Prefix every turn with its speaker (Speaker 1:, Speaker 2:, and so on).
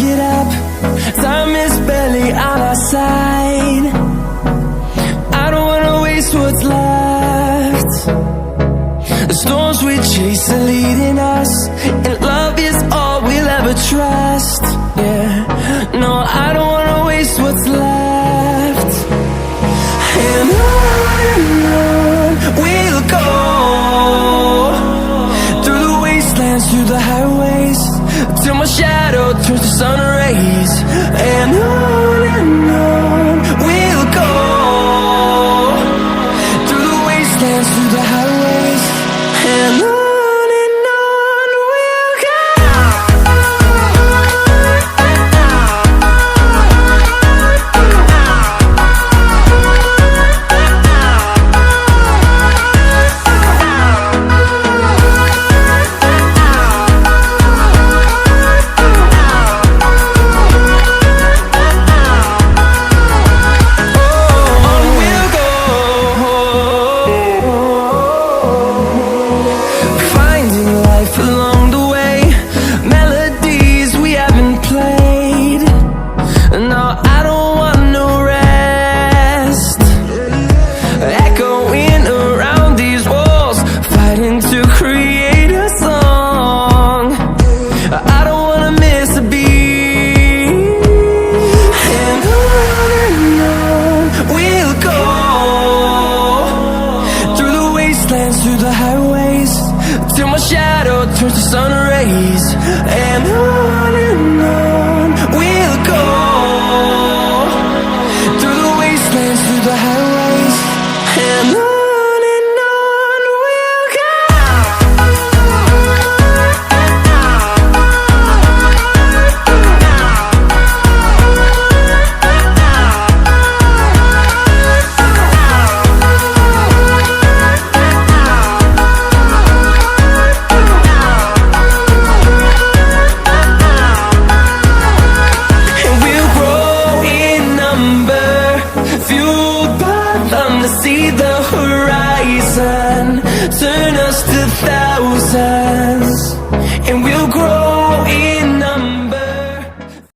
Speaker 1: get up, time is barely on our side. I don't wanna waste what's left. The storms we chase are leading us, and love is all we'll ever trust. Yeah, no, I don't wanna waste what's left. And on we'll go, through the wastelands, through the highways, till my shadow turns to sun rays. And on we'll go, through the wastelands, through the highways, and on we'll go. Through the highways, till my shadow turns to sun rays. And on we'll go, through the wastelands, through the highways, and on we'll go. See the horizon, turn us to thousands.